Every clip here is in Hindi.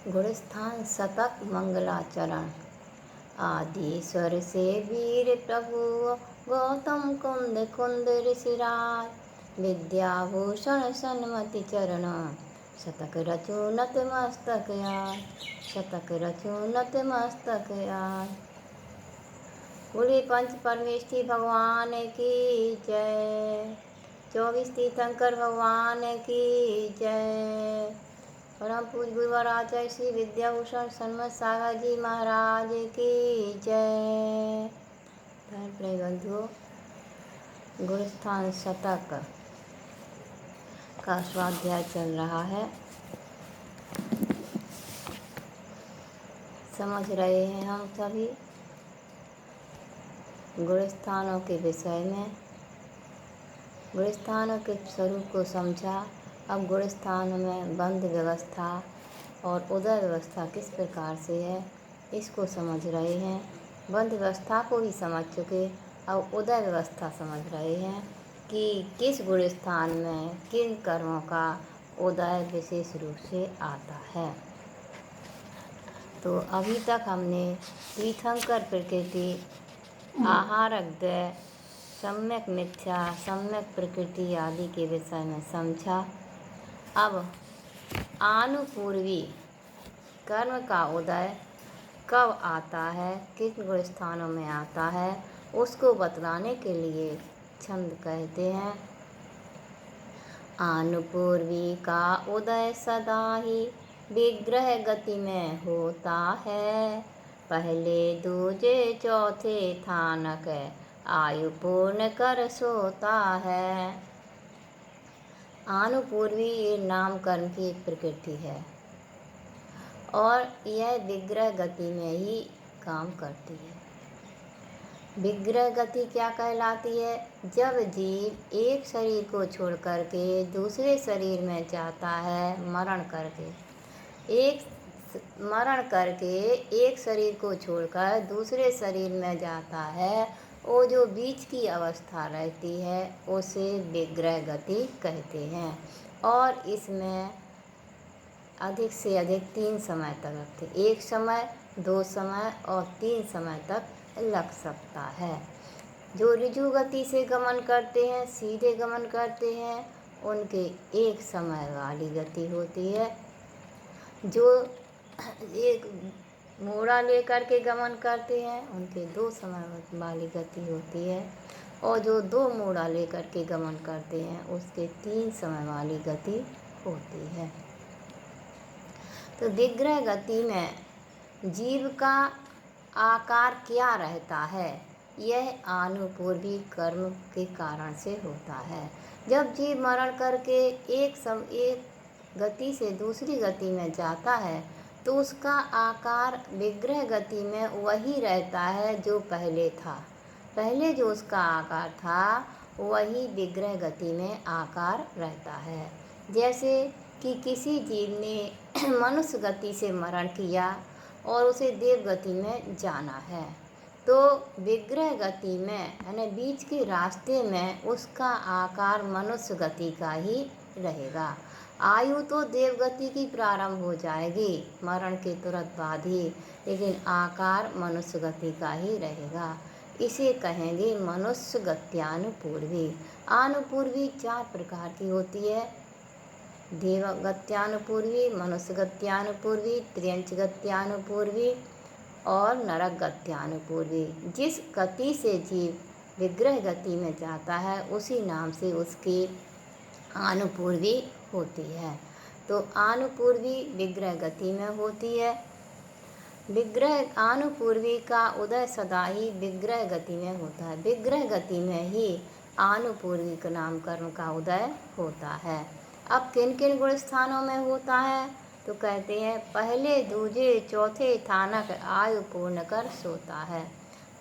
गुणस्थान शतक मंगलाचरण। आदि स्वर से वीर प्रभु गौतम कुंद कुंद ऋषिराज। विद्याभूषण सन्मति चरण शतक रचु नत मस्तक आय। शतक रचु नत मस्तक आय। बोले पंच परमेष्ठी भगवान की जय। 24 तीर्थंकर भगवान की जय। परम पूज्य गुरुवर आचार्य श्री विद्याभूषण सन्मत सागर जी महाराज की जय। धर्म प्रिय बंधुओं, गुणस्थान शतक का स्वाध्याय चल रहा है। समझ रहे हैं हम सभी गुणस्थानों के विषय में। गुणस्थानों के स्वरूप को समझा। अब गुणस्थान में बंध व्यवस्था और उदय व्यवस्था किस प्रकार से है, इसको समझ रहे हैं। बंध व्यवस्था को भी समझ चुके, अब उदय व्यवस्था समझ रहे हैं कि किस गुणस्थान में किन कर्मों का उदय विशेष रूप से आता है। तो अभी तक हमने तीर्थंकर प्रकृति, आहारज्ञ, सम्यक मिथ्या, सम्यक प्रकृति आदि के विषय में समझा। अब आनुपूर्वी कर्म का उदय कब आता है, किन गुण स्थानों में आता है, उसको बतलाने के लिए छंद कहते हैं। आनुपूर्वी का उदय सदा ही विग्रह गति में होता है। पहले दूजे चौथे थानक आयु पूर्ण कर सोता है। आनुपूर्वी ये नाम कर्म की एक प्रकृति है और यह विग्रह गति में ही काम करती है। विग्रह गति क्या कहलाती है? जब जीव एक शरीर को छोड़ करके दूसरे शरीर में जाता है, मरण करके एक शरीर को छोड़कर दूसरे शरीर में जाता है, वो जो बीच की अवस्था रहती है उसे विग्रह गति कहते हैं। और इसमें अधिक से अधिक 3 समय तक लगते, 1 समय, 2 समय और 3 समय तक लग सकता है। जो ऋजु गति से गमन करते हैं, सीधे गमन करते हैं, उनके 1 समय वाली गति होती है। जो एक मोड़ा लेकर के गमन करते हैं, उनके 2 समय वाली गति होती है। और जो 2 मोड़ा लेकर के गमन करते हैं, उसके 3 समय वाली गति होती है। तो विग्रह गति में जीव का आकार क्या रहता है, यह आनुपूर्वी कर्म के कारण से होता है। जब जीव मरण करके एक गति से दूसरी गति में जाता है तो उसका आकार विग्रह गति में वही रहता है जो पहले था। पहले जो उसका आकार था वही विग्रह गति में आकार रहता है। जैसे कि किसी जीव ने मनुष्य गति से मरण किया और उसे देव गति में जाना है, तो विग्रह गति में यानी बीच के रास्ते में उसका आकार मनुष्य गति का ही रहेगा। आयु तो देवगति की प्रारंभ हो जाएगी मरण के तुरंत बाद ही, लेकिन आकार मनुष्य गति का ही रहेगा। इसे कहेंगे मनुष्य गत्यानुपूर्वी। आनुपूर्वी 4 प्रकार की होती है। देवगत्यानुपूर्वी, मनुष्य गत्यानुपूर्वी, त्र्यंच गत्यानुपूर्वी और नरक गत्यानुपूर्वी। जिस गति से जीव विग्रह गति में जाता है उसी नाम से उसकी आनुपूर्वी होती है। तो आनुपूर्वी विग्रह गति में होती है। विग्रह आनुपूर्वी का उदय सदा ही विग्रह गति में होता है। विग्रह गति में ही आनुपूर्वी का नाम कर्म का उदय होता है। अब किन किन गुण स्थानों में होता है, तो कहते हैं पहले दूजे चौथे थानक आयु पूर्ण कर सोता है।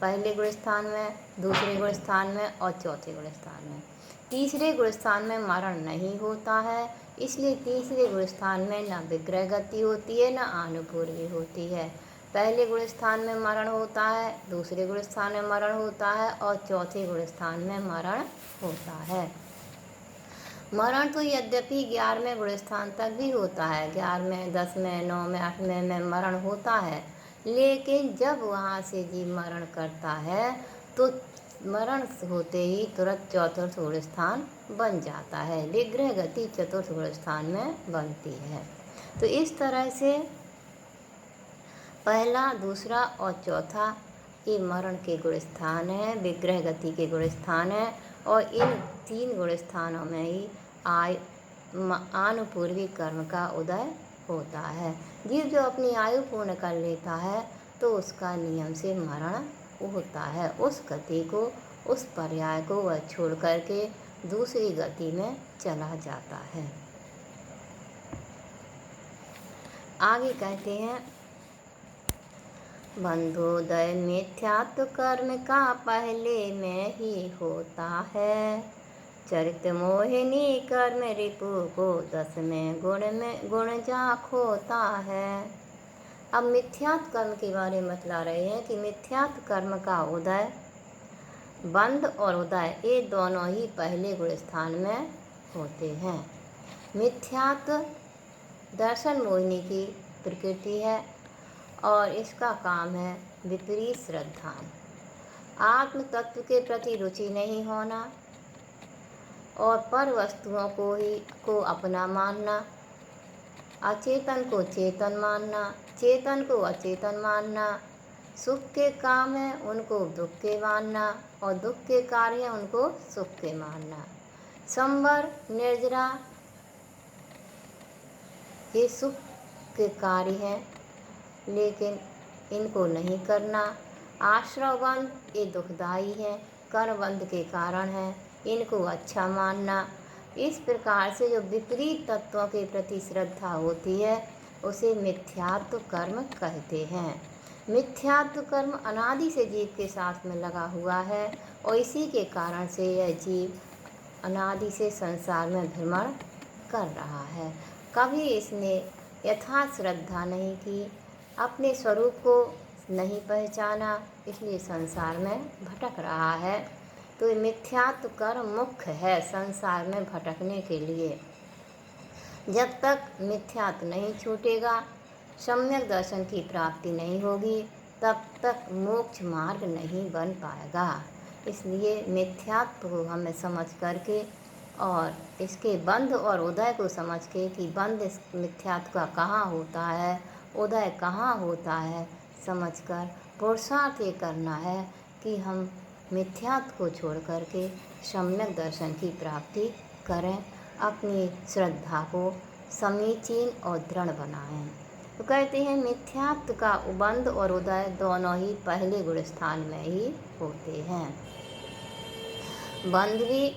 पहले गुण स्थान में, दूसरे गुण स्थान में और चौथे गुण स्थान में। तीसरे गुण स्थान में मरण नहीं होता है, इसलिए तीसरे गुण स्थान में न विग्रह गति होती है न आनुपूर्वी होती है। पहले गुण स्थान में मरण होता है, दूसरे गुण स्थान में मरण होता है और चौथे गुण स्थान में मरण होता है। मरण तो यद्यपि 11वें गुण स्थान तक भी होता है, 11वें, 10वें, 9वें, 8वें में मरण होता है, लेकिन जब वहाँ से जीव मरण करता है तो मरण होते ही तुरंत चतुर्थ गुण स्थान बन जाता है। विग्रह गति चतुर्थ गुण स्थान में बनती है। तो इस तरह से पहला, दूसरा और चौथा ये मरण के गुण स्थान है, विग्रह गति के गुण स्थान है, और इन 3 गुण स्थानों में ही आनुपूर्वी कर्म का उदय होता है। जीव जो अपनी आयु पूर्ण कर लेता है तो उसका नियम से मरण होता है। उस गति को, उस पर्याय को वह छोड़ करके दूसरी गति में चला जाता है। आगे कहते हैं, बंधोदय मिथ्यात्व कर्म का पहले में ही होता है, चरित मोहिनी कर्म रिपु को 10वें गुण जा खोता है। अब मिथ्यात्व कर्म के बारे में बतला रहे हैं कि मिथ्यात्व कर्म का उदय, बंध और उदय ये दोनों ही पहले गुण स्थान में होते हैं। मिथ्यात्व दर्शन मोहिनी की प्रकृति है और इसका काम है विपरीत श्रद्धा, आत्म तत्व के प्रति रुचि नहीं होना और पर वस्तुओं को अपना मानना, अचेतन को चेतन मानना, चेतन को अचेतन मानना, सुख के काम है उनको दुख के मानना और दुख के कार्य हैं उनको सुख के मानना। संवर, निर्जरा ये सुख के कार्य हैं लेकिन इनको नहीं करना। आश्रवबंध ये दुखदाई है, कर्मबंध के कारण है, इनको अच्छा मानना। इस प्रकार से जो विपरीत तत्वों के प्रति श्रद्धा होती है उसे मिथ्यात्व कर्म कहते हैं। मिथ्यात्व कर्म अनादि से जीव के साथ में लगा हुआ है और इसी के कारण से यह जीव अनादि से संसार में भ्रमण कर रहा है। कभी इसने यथार्थ श्रद्धा नहीं की, अपने स्वरूप को नहीं पहचाना, इसलिए संसार में भटक रहा है। तो ये मिथ्यात्व कर्म मुख्य है संसार में भटकने के लिए। जब तक मिथ्यात्व नहीं छूटेगा, सम्यक दर्शन की प्राप्ति नहीं होगी, तब तक मोक्ष मार्ग नहीं बन पाएगा। इसलिए मिथ्यात्व को हमें समझ करके और इसके बंध और उदय को समझ के कि बंध इस मिथ्यात्व का कहाँ होता है, उदय कहाँ होता है, समझकर पुरुषार्थ ये करना है कि हम मिथ्यात्व को छोड़ करके सम्यक दर्शन की प्राप्ति करें, अपनी श्रद्धा को समीचीन और दृढ़ बनाएं। तो कहते हैं मिथ्यात्व का बंध और उदय दोनों ही पहले गुण स्थान में ही होते हैं। बंध भी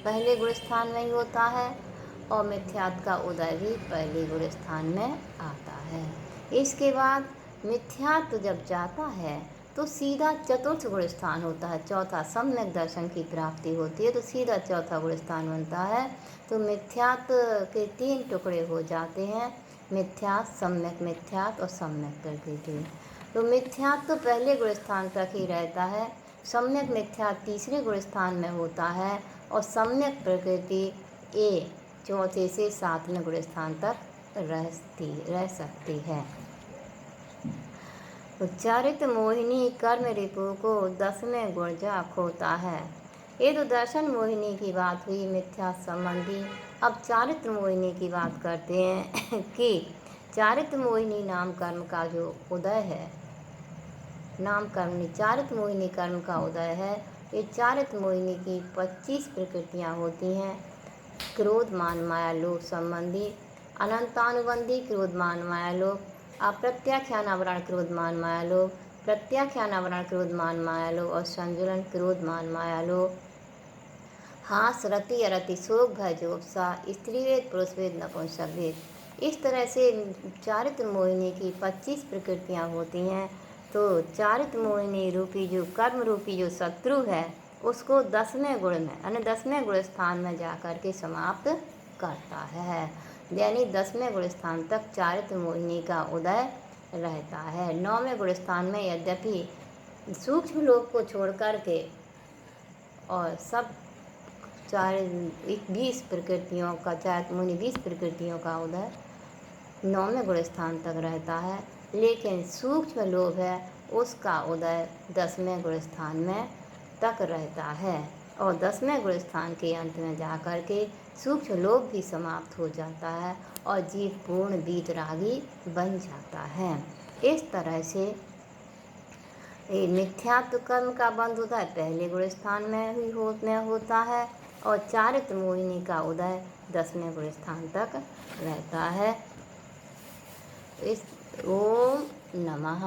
पहले गुण स्थान में ही होता है और मिथ्यात्व का उदय भी पहले गुण स्थान में आता है। इसके बाद मिथ्यात्व जब जाता है तो सीधा चतुर्थ गुण स्थान होता है, चौथा सम्यक दर्शन की प्राप्ति होती है तो सीधा चौथा गुण स्थान बनता है। तो मिथ्यात्व के 3 टुकड़े हो जाते हैं, मिथ्यात्व, सम्यक मिथ्यात्व और सम्यक प्रकृति। तो मिथ्यात्व पहले गुण स्थान तक ही रहता है, सम्यक मिथ्यात्व तीसरे गुण स्थान में होता है और सम्यक प्रकृति ये चौथे से 7वें गुण स्थान तक रह सकती है। चारित मोहिनी कर्म रिपु को 10वें गुण जा खोता है। ये तो दर्शन मोहिनी की बात हुई मिथ्या संबंधी। अब चारित्र मोहिनी की बात करते हैं कि चारित्र मोहिनी नाम कर्म का जो उदय है, नाम कर्म चारित्र मोहिनी कर्म का उदय है। ये चारित्र मोहिनी की 25 प्रकृतियाँ होती हैं। क्रोध, मान, माया, लोभ संबंधी, अनंतानुबंधी क्रोध, मान, माया, लोभ, अप्रत्याख्यानावरण क्रोध, मान, माया, लोभ, प्रत्याख्यानावरण क्रोध, मान, माया, लोभ और संजुलन क्रोध, मान, माया, लोभ, हास, रति, अरति, शोक, भय, जोप्सा, स्त्रीवेद, पुरुषवेद, नपुंसकवेद। इस तरह से चारित्र मोहिनी की 25 प्रकृतियाँ होती हैं। तो चारित्र मोहिनी रूपी जो कर्म रूपी जो शत्रु है उसको 10वें गुण में यानी 10वें गुण स्थान में जा कर के समाप्त करता है। यानी 10वें गुण स्थान तक चारित्र मोहिनी का उदय रहता है। 9वें गुण स्थान में यद्यपि सूक्ष्म लोक को छोड़ कर के और सब चार 20 प्रकृतियों का, चार मुनि 20 प्रकृतियों का उदय 9वें गुण स्थान तक रहता है, लेकिन सूक्ष्म लोभ है उसका उदय 10वें गुण स्थान में तक रहता है, और 10वें गुण स्थान के अंत में जाकर के सूक्ष्म लोभ भी समाप्त हो जाता है और जीव पूर्ण वीतरागी बन जाता है। इस तरह से ये मिथ्यात्व कर्म का बंध होता है पहले गुण स्थान में ही होता है, और चारित्र मोहिनी का उदय 10वें गुण स्थान तक रहता है। इस ओम नमः।